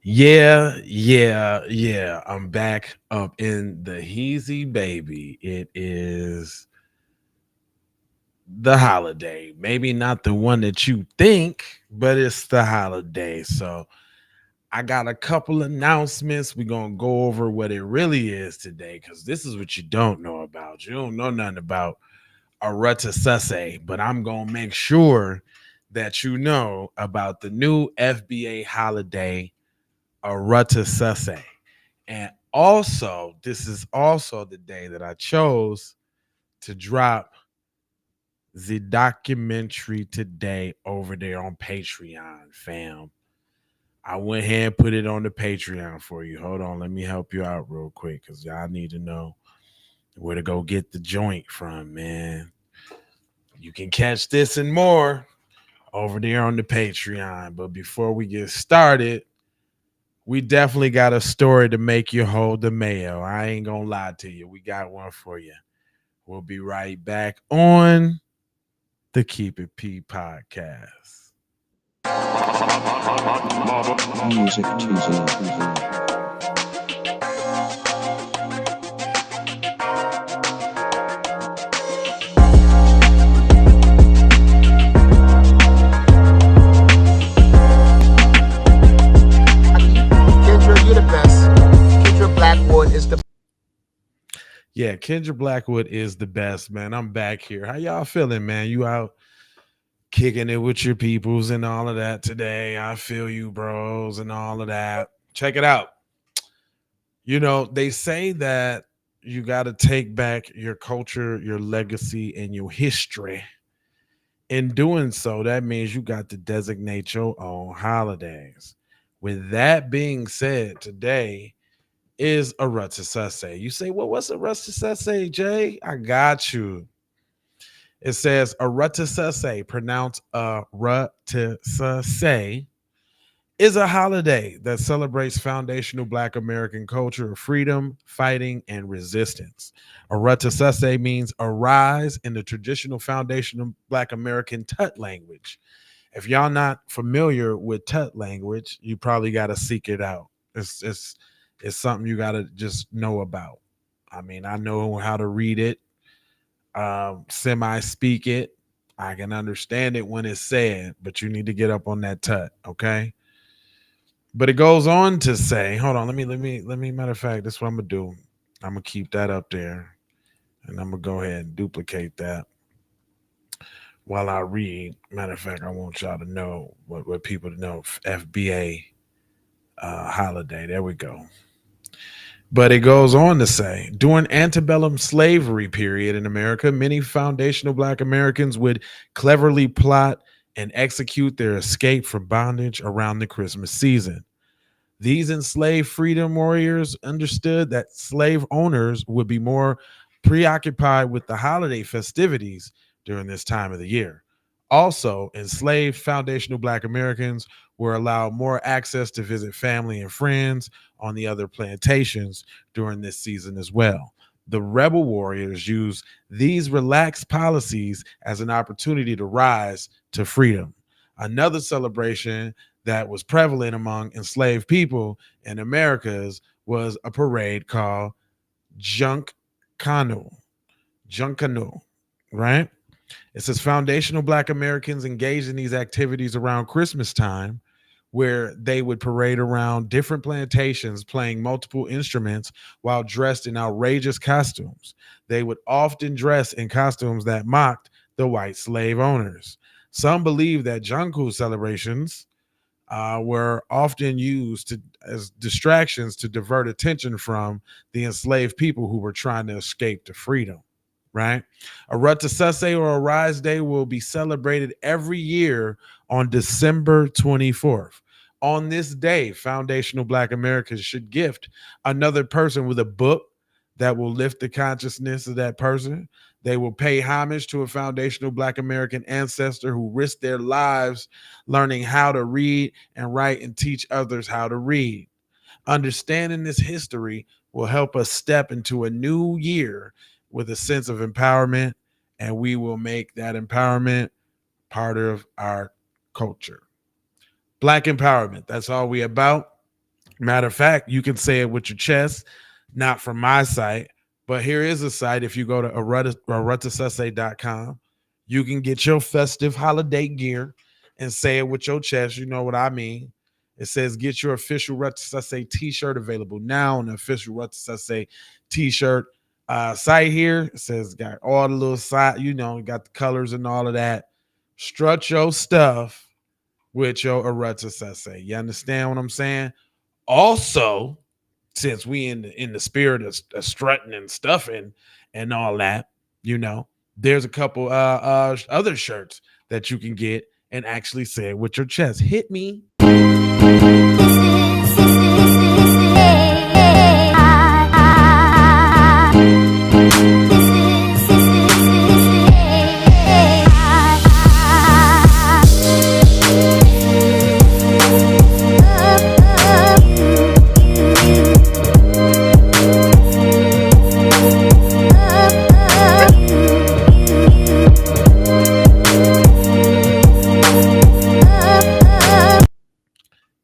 Yeah. I'm back up in the heezy, baby. It is the holiday. Maybe not the one that you think, but it's the holiday. So I got a couple announcements. We're going to go over what it really is today because this is what you don't know about. You don't know nothing about Arutisuse, but I'm going to make sure that you know about the new FBA holiday, Arutisuse. And also, this is also the day that I chose to drop the documentary today over there on Patreon, fam. I went ahead and put it on the Patreon for you. Hold on, let me help you out real quick because y'all need to know where to go get the joint from, man. You can catch this and more over there on the Patreon. But before we get started, we definitely got a story to make you hold the mayo. I ain't gonna lie to you. We got one for you. We'll be right back on the Keep It P podcast. Music teasing. Kendra, you're the best. Kendra Blackwood is the Yeah, Kendra Blackwood is the best, man. I'm back here. How y'all feeling, man? You out kicking it with your peoples and all of that today? I feel you, bros, and all of that. Check it out. You know, they say that you got to take back your culture, your legacy, and your history. In doing so, that means you got to designate your own holidays. With that being said, today is a Arutisase. You say, well, what's a Arutisase, Jay? I got you. It says a Arutisase, pronounced Arutisase, is a holiday that celebrates foundational Black American culture of freedom, fighting, and resistance. Arutisase means arise in the traditional foundational Black American Tut language. If y'all not familiar with Tut language, you probably got to seek it out. It's something you got to just know about. I mean, I know how to read it, semi speak it. I can understand it when it's said, but you need to get up on that Tut, okay? But it goes on to say, hold on, let me matter of fact, this is what I'm gonna do. I'm gonna keep that up there and I'm gonna go ahead and duplicate that while I read. Matter of fact, I want y'all to know what people to know. FBA holiday. There we go. But it goes on to say, during antebellum slavery period in America, many foundational Black Americans would cleverly plot and execute their escape from bondage around the Christmas season. These enslaved freedom warriors understood that slave owners would be more preoccupied with the holiday festivities during this time of the year. Also, enslaved foundational Black Americans were allowed more access to visit family and friends on the other plantations during this season as well. The rebel warriors used these relaxed policies as an opportunity to rise to freedom. Another celebration that was prevalent among enslaved people in Americas was a parade called Junkanoo. Junkanoo, right? It says foundational Black Americans engaged in these activities around Christmas time, where they would parade around different plantations playing multiple instruments while dressed in outrageous costumes. They would often dress in costumes that mocked the white slave owners. Some believe that Junku celebrations were often used as distractions to divert attention from the enslaved people who were trying to escape to freedom. Right? A Rutasase or a Rise Day will be celebrated every year on December 24th. On this day, foundational Black Americans should gift another person with a book that will lift the consciousness of that person. They will pay homage to a foundational Black American ancestor who risked their lives learning how to read and write and teach others how to read. Understanding this history will help us step into a new year with a sense of empowerment, and we will make that empowerment part of our culture. Black empowerment, that's all we about. Matter of fact, you can say it with your chest, not from my site, but here is a site. If you go to arutisuse.com, you can get your festive holiday gear and say it with your chest. You know what I mean? It says get your official Rutisuse t-shirt available now on the official Rutisuse t-shirt site here. It says got all the little side, got the colors and all of that. Strut your stuff with your Arutisuse. You understand what I'm saying? Also, since we in the spirit of strutting and stuffing and all that, there's a couple other shirts that you can get and actually say it with your chest. Hit me.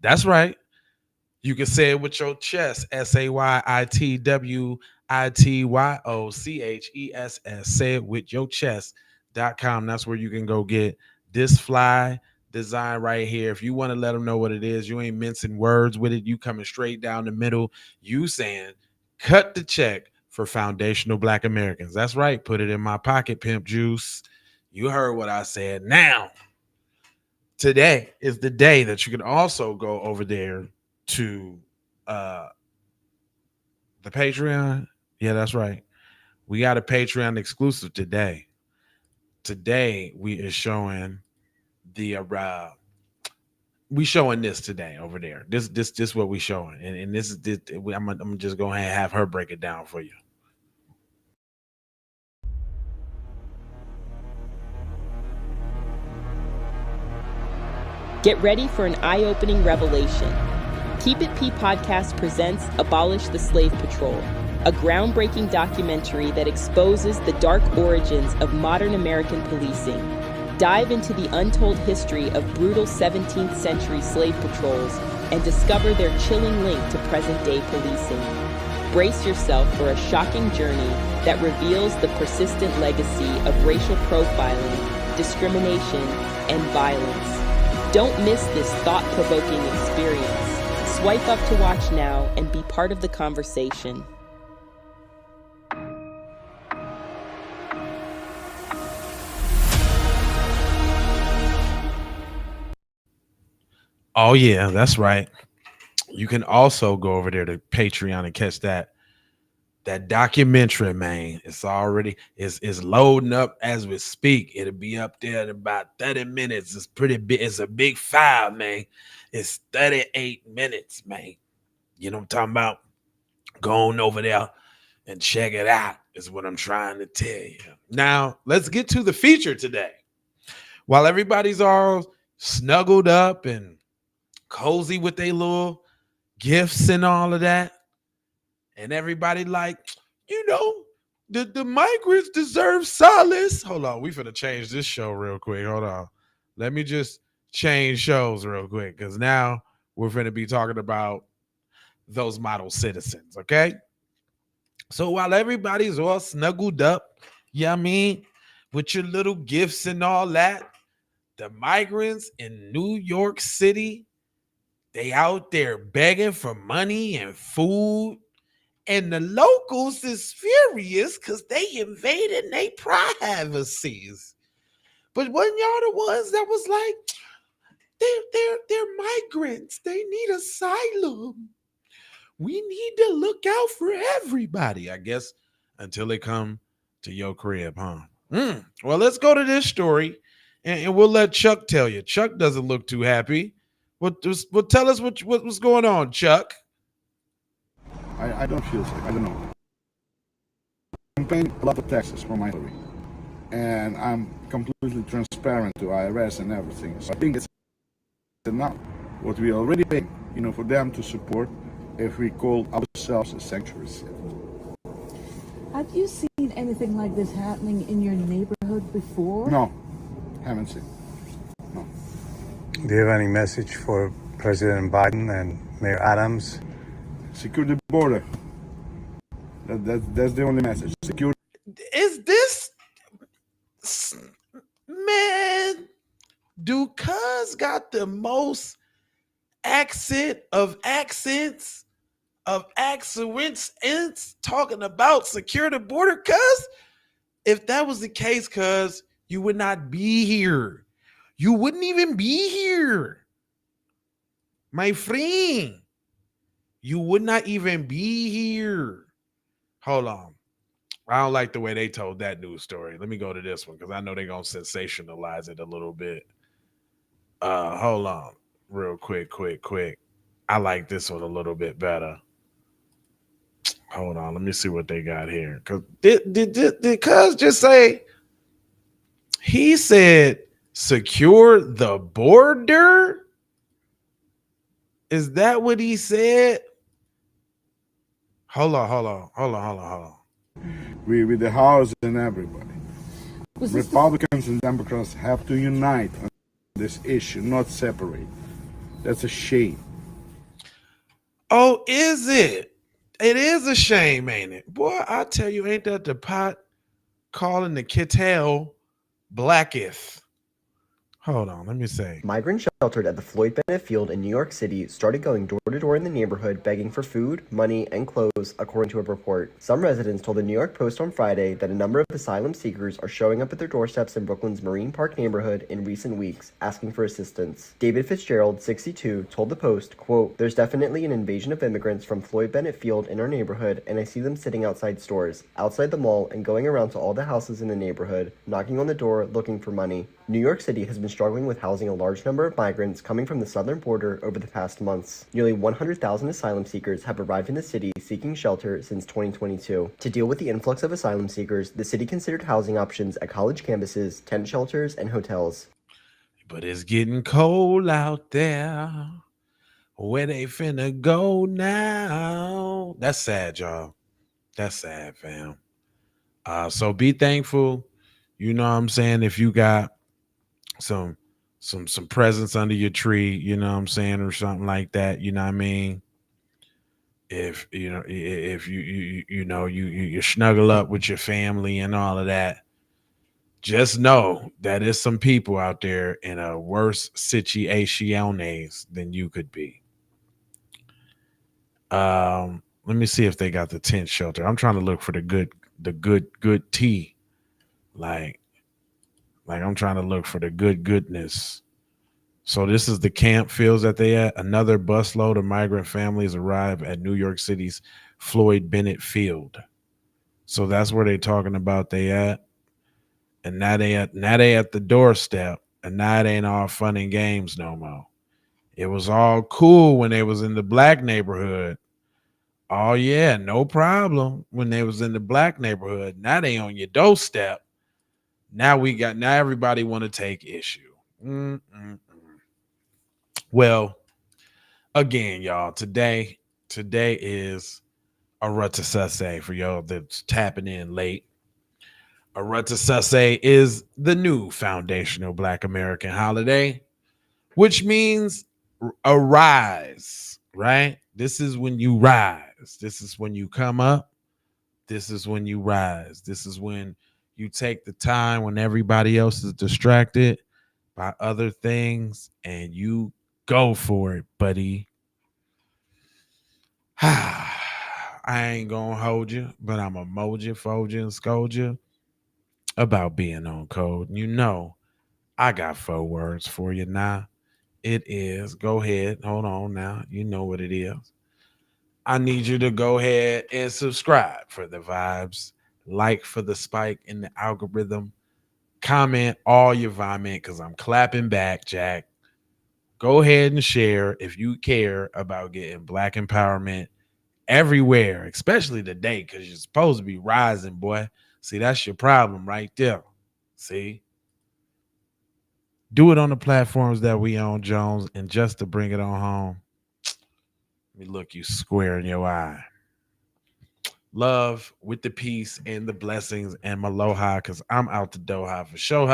That's right. You can say it with your chest. SAYITWITYOCHESS. Say it with your chest.com. That's where you can go get this fly design right here. If you want to let them know what it is, you ain't mincing words with it. You coming straight down the middle. You saying, cut the check for foundational Black Americans. That's right. Put it in my pocket, pimp juice. You heard what I said. Now, today is the day that you can also go over there to the Patreon. Yeah, that's right. We got a Patreon exclusive today. Today we is showing the we showing this today over there. This what we showing, and this is this. I'm just going to have her break it down for you. Get ready for an eye-opening revelation. Keep It P Podcast presents Abolish the Slave Patrol, a groundbreaking documentary that exposes the dark origins of modern American policing. Dive into the untold history of brutal 17th century slave patrols and discover their chilling link to present-day policing. Brace yourself for a shocking journey that reveals the persistent legacy of racial profiling, discrimination, and violence. Don't miss this thought-provoking experience. Swipe up to watch now and be part of the conversation. Oh yeah, that's right. You can also go over there to Patreon and catch that documentary, man. It's already is loading up as we speak. It'll be up there in about 30 minutes. It's pretty big. It's a big file, man. It's 38 minutes, man. You know what I'm talking about? Go on over there and check it out, is what I'm trying to tell you. Now, let's get to the feature today. While everybody's all snuggled up and cozy with their little gifts and all of that, and everybody like, the migrants deserve solace. Hold on, we finna change this show real quick. Hold on. Let me just change shows real quick, because now we're finna be talking about those model citizens, okay? So while everybody's all snuggled up, with your little gifts and all that, the migrants in New York City, they out there begging for money and food. And the locals is furious because they invaded their privacies. But wasn't y'all the ones that was like, they're migrants. They need asylum. We need to look out for everybody, I guess, until they come to your crib, huh? Well, let's go to this story, and we'll let Chuck tell you. Chuck doesn't look too happy. Tell us what's going on, Chuck. I don't feel sick. I don't know. I'm paying a lot of taxes for my salary, and I'm completely transparent to IRS and everything. So I think it's enough what we already pay, for them to support if we call ourselves a sanctuary city. Have you seen anything like this happening in your neighborhood before? No, haven't seen. No. Do you have any message for President Biden and Mayor Adams. Secure the border. That's the only message. Secure. Is this man? Do cuz got the most accents of accents talking about secure the border? Cuz if that was the case, cuz you would not be here. You wouldn't even be here, my friend. You would not even be here. Hold on. I don't like the way they told that news story. Let me go to this one because I know they're gonna sensationalize it a little bit. Hold on, real quick. I like this one a little bit better. Hold on, let me see what they got here. Cause did Cuz just say he said secure the border? Is that what he said? Hold on. With the House and everybody. Was this Republicans and Democrats have to unite on this issue, not separate. That's a shame. Oh, is it? It is a shame, ain't it? Boy, I tell you, ain't that the pot calling the kettle blacketh? Hold on, let me say. Migrants sheltered at the Floyd Bennett Field in New York City started going door to door in the neighborhood begging for food, money, and clothes, according to a report. Some residents told the New York Post on Friday that a number of asylum seekers are showing up at their doorsteps in Brooklyn's Marine Park neighborhood in recent weeks, asking for assistance. David Fitzgerald, 62, told the Post, quote, "There's definitely an invasion of immigrants from Floyd Bennett Field in our neighborhood, and I see them sitting outside stores, outside the mall, and going around to all the houses in the neighborhood, knocking on the door, looking for money." New York City has been struggling with housing a large number of migrants coming from the southern border over the past months. Nearly 100,000 asylum seekers have arrived in the city seeking shelter since 2022. To deal with the influx of asylum seekers, the city considered housing options at college campuses, tent shelters, and hotels. But it's getting cold out there. Where they finna go now? That's sad, y'all. That's sad, fam. So be thankful. You know what I'm saying? If you got some some presents under your tree, you know what I'm saying, or something like that, you know what I mean? If you know if you snuggle up with your family and all of that, just know that there's some people out there in a worse situaciones than you could be. Let me see if they got the tent shelter. I'm trying to look for the good tea. Like I'm trying to look for the goodness. So this is the camp fields that they at. Another busload of migrant families arrive at New York City's Floyd Bennett Field. So that's where they talking about they at. And now they at the doorstep. And now it ain't all fun and games no more. It was all cool when they was in the black neighborhood. Oh yeah, no problem. When they was in the black neighborhood. Now they on your doorstep. Now everybody want to take issue. Mm-mm. Well, again, y'all, today is Arutisuse for y'all that's tapping in late. Arutisuse is the new foundational Black American holiday, which means arise, right? This is when you rise. This is when you come up. This is when you rise. This is when you take the time when everybody else is distracted by other things and you go for it, buddy. I ain't gonna hold you, but I'm a moja, foja, and scold you about being on code. You know, I got 4 words for you now. It is, go ahead, hold on now. You know what it is. I need you to go ahead and subscribe for the vibes, like for the spike in the algorithm, comment all your vomit because I'm clapping back, Jack. Go ahead and share if you care about getting Black empowerment everywhere, especially today, because you're supposed to be rising, boy. See, that's your problem right there. See? Do it on the platforms that we own, Jones. And just to bring it on home, let me look you square in your eye. Love with the peace and the blessings and maloha, because I'm out the doha for sure.